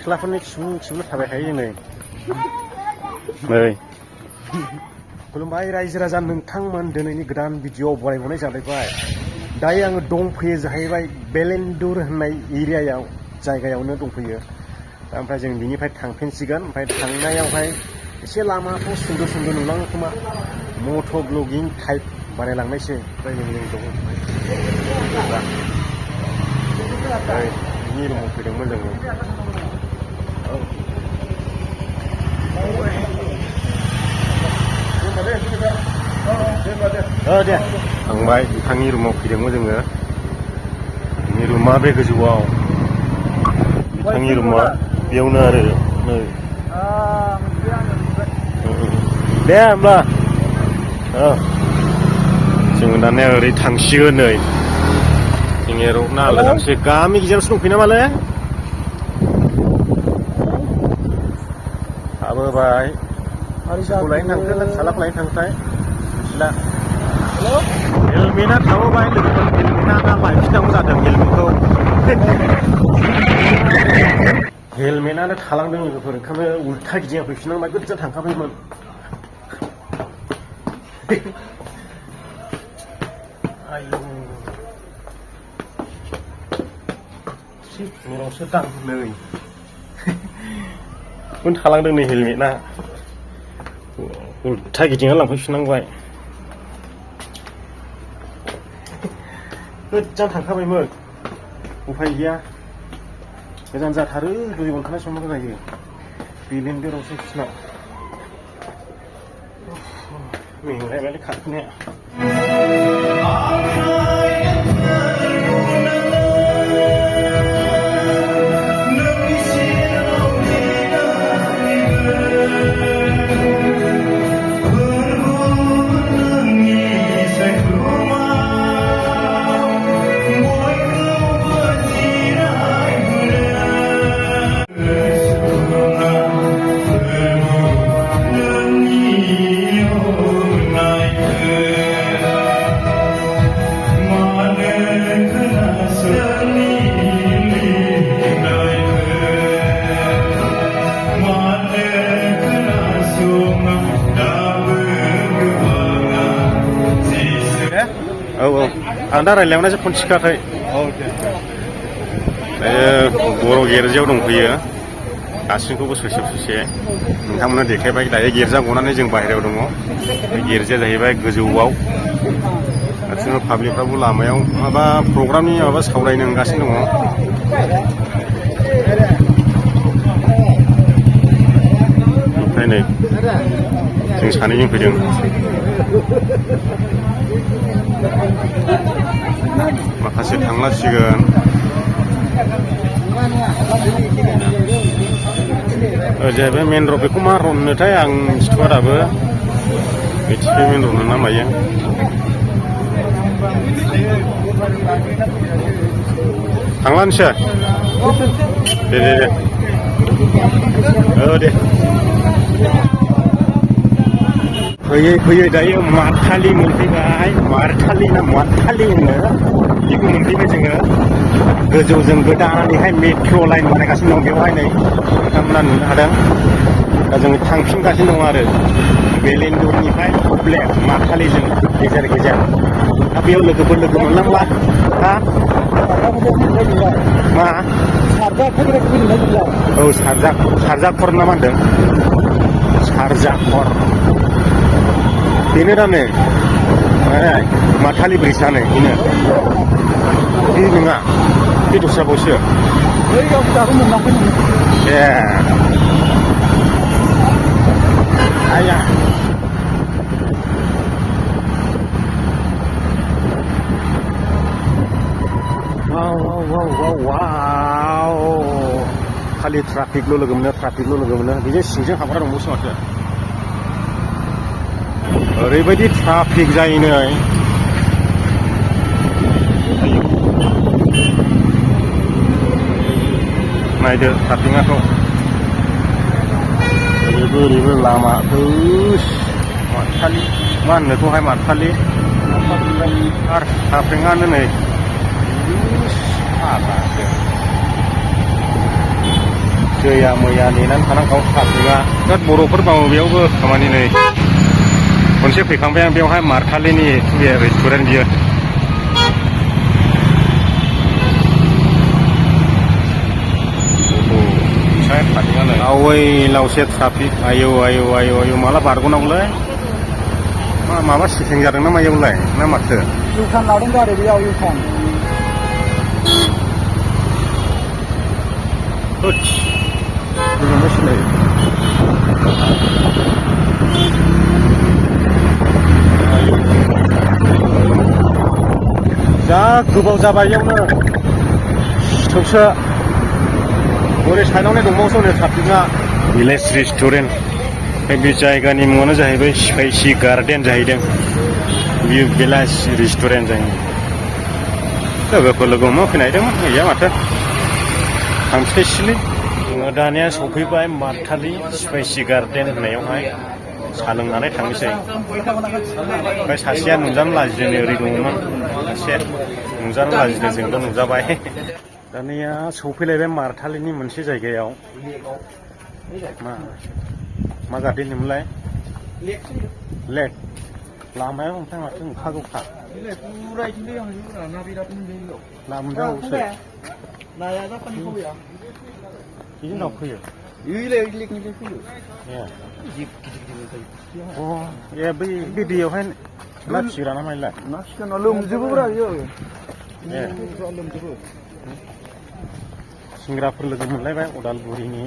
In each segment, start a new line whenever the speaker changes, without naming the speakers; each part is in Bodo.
सिख्लाफोरनि खिबु थाबायखायो नै खुलुमबाय रायजो राजा नोंथांमोन दिनैनि गोदान भिडिअ बरायबावनाय जालायबाय दायो आङो दंफैयो जाहैबाय बेलेन्दुर होननाय एरियायाव जायगायावनो दंफैयो ओमफ्राय जों बिनिफ्राय थांफिनसिगोन ओमफ्राय थांनायावहाय एसे लामाखौ सुंद' सुंद' नुलाङो खोमा मट' ब्लगिं टाइप बानायलांनायसै ओमफ्राय जों दं बिनि रुमाव फैदोंमोन जोङो दे थांबाय बिथांनि रुमाव फैदोंमोन जोङो बिनि रुमा बे गोजौआव बिथांनि रुमा बेयावनो आरो नै दे होमब्ला जोङो दानिया ओरै थांसिगोन नै जोंनि रौना आलादा थांसै गामि गेजेरावसो दंफैयो नामालै हाबोबाय खौ लायनो थांखो ना फिसालाखौ लायनो थांखोथाय मिथिला हेलमेटआ थाबोबाय लोगोफोर हेलमेटआ दा लायफिननांगौ जादों हेलमेटआनो थालांदों लोगोफोर ओंखायनो उल्था गिदिंना फैफिननांबाय गोजान थांखाबायमोन आयौ न'आवसो दां नै थालांदों नै हेलमेटआ उल्था गिदिंना लांफैफिननांबाय गोजान थांखाबायमोन उफाय गैया गोजान जाथारो दै ओंखारनाय संनांगौ जायो बेलेन्दुरावसो बिसिना मेंलायबायलै खारफिनाया आं दा रायज्लायनायावसो फन थिखाखै बर' गिर्जायाव दंफैयो गासैखौबो ससे ससे नोंथांमोना देखायबाय दायो गिर्जा गनानै जों बाहेरायाव दङ बे गिर्जाया जाहैबाय गोजौआव गासैबो पाब्लिकफ्राबो लामायाव माबा प्रग्रामनि माबा सावरायनो ओंगासिनो दङ ओमफ्राय नै जों सानैजों फैदों माखासे थांलासिगोन जाहैबाय मेन रड बेखौ मा रड होनोथाय आं मिथिथ'आ दाबो मिथिबाय मेन रड ना मायो थांलानोसै दे फैयै फैयै दायो मारथालि मोनफैबाय मारथालि ना मारथालि होनो बेखौ मोनफैबाय जोङो गोजौजों गोदानैहाय मेट्र' लाइन बानायगासिनो दं बेवहाय नै नोंथांमोना नुनो हादों दा जोङो थांफिनगासिनो दं आरो बेलेन्दुरनिफ्राय थब्ले मारथालिजों गेजेर गेजेर दा बेयाव लोगोफोर लोगो मोनलांब्ला हा मा औ सारजाखर ना मा होनदों सारजाखर बेनो दा नै माथालि ब्रिजआनो बेनो बे नङा बे दस्राबावसो ए आया वाव खालि ट्राफिकल' लोगो मोनो बेजों सिंजों हाबग्रा दंबावसो माथो ओरैबायदि ट्राफिक जायो नै नायदो ट्राफिकआथ' ओरैबो लामा मारथालि मा होनोखौहाय मारथालि आरो ट्राफिकआनो नै दैया मैया नेनानै थानांगौ ट्राफिकआ बिराद बर'फोर मावो बेयावबो खामानि नै खनसे फैखांबाय आं बेवहाय मारथालिनि रेस्टुरेन्ट बियो आवै लावसे ट्राफिक आयौ आयौ आयौ आयौ माला बारग'नांगौलै माबा सिकिं जादों ना मायावलाय ना माथो
इउटार्न लादों गारि बेयाव इउटार्न
जा गोबाव जाबाय इयावनो सिथोबसो ओरै साइडआवनो दंबावोसो नै ट्राफिकआ भिलेज रेस्टुरेन्ट बे जायगानि मुङानो जाहैबाय स्पाइसि गार्डेन जाहैदों बियो भिलेज रेस्टुरेन्ट जाहैदों लोगोफोर लोगो हमनो फैनायदोंमोन गैया माथो थांसैसैलै जोङो दानिया सफैबाय मारथालि स्पाइसि गार्डेन होननायावहाय साहा लोंनानै थांनोसै ओमफ्राय सासेया नुजानो लाजिदों ओरै दङमोन सासे नुजानो लाजिदों जोंबो नुजाबाय दानिया सौफैलायबाय मारथालिनि मोनसे जायगायाव मा गार्डेन होनोमोनलाय लेक लामायाव ओमफ्राय माथो ओंखारगौखा ना मोनजाबावोसो
नाया दा फानि फैया
बिनि उनाव फैयो
लेकनिफ्राय फैयो
ए बै दैयावहाय ना फिसिग्रा ना माइलाय
ना फिसिग्रा लोमजोबोब्रा बियो
ए
लोमजोबो
सिंग्राफोर लोगो मोनलायबाय उदालगुरिनि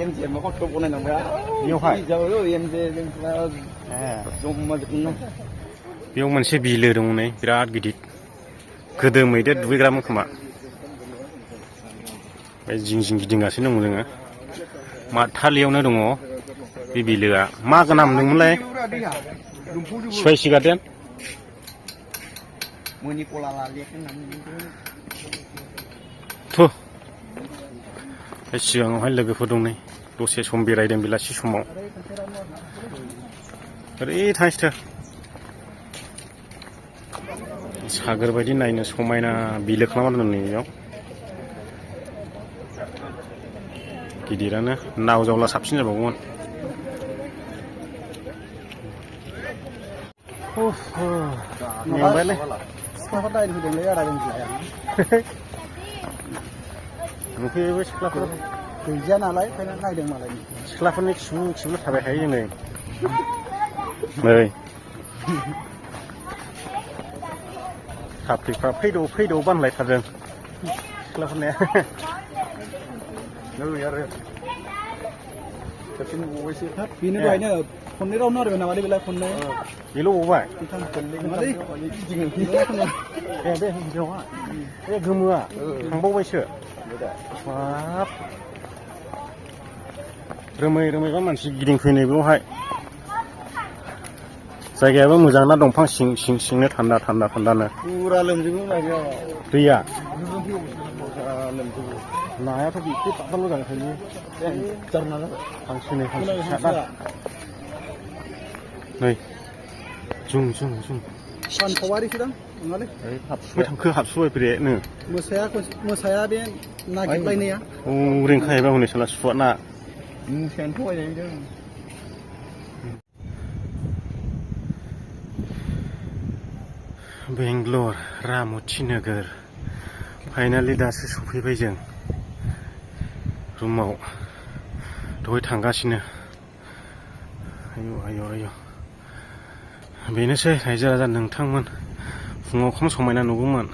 एमजे मा खस्थ' बनायनांबाय
बेयावहाय
एमजे जोंफ्रा जमा जोबनो
बेयाव मोनसे बिलो दं नै बिराद गिदिर गोदो मैदेर दुगैग्रामोन खोमा बे जिं जिं गिदिंगासिनो दङ जोङो मारथालियावनो दङ बे बिलोआ मा नाम होनदोंमोनलाय स्पाइसि गार्डेन बे सिगाङावहाय लोगोफोर दं नै दसे सम बेरायदों बेलासि समाव ओरै थांसैथो सागोर बायदि नायनो समायना बिलो खालामना दोनदों नैयाव गिदिरानो नाव जावला साबसिन जाबावगौमोन मेंबायलै
सिख्लाफोर नायनो फैदोंलै आदा जोंलाय
नुफैबाय सिख्लाफोर
गैया नालाय ओंखायनो नायदों मालाय
सिख्लाफोरनि खिबु थाबाय थायो जों नै नै ट्राफिकफ्रा फैदौ बानलायथारदों सिख्लाफोरनिया नै आरो
खेबसे नुबावबायसो बेनो दहायनो खननै राउन्ड आरो नामालै बेलाय खननै
बेल' गबाय ए बे हिन्जावा बे गोमोआ थांबावबायसो बाब रोमै रोमैबा मानसि गिदिंफैनाय बेवहाय जायगायाबो मोजां ना दंफां सिंनो थान्दा थान्दानो
फुरा लोमजोबो
दैया
लोमजोबो
नायाथ' बेसे पातल जाखायो हांसोनि फिसा नै जुं
सानफावारिसो दां नङालै
हाबसुबाय थांखो हाबसुबाय ब्रेनो
मोसाया बे नागिरलायनाया
रिंखायोबा हनै साला सुवा ना
मोसायानो थगायजाहैदों
बेंगलर रामथि नोगोर फाइनालि दासो सफैबाय जों रुमाव दहाय थांगासिनो आयौ बेनोसै रायजो राजा नोंथांमोन फुङाव खम समायना नुगौमोन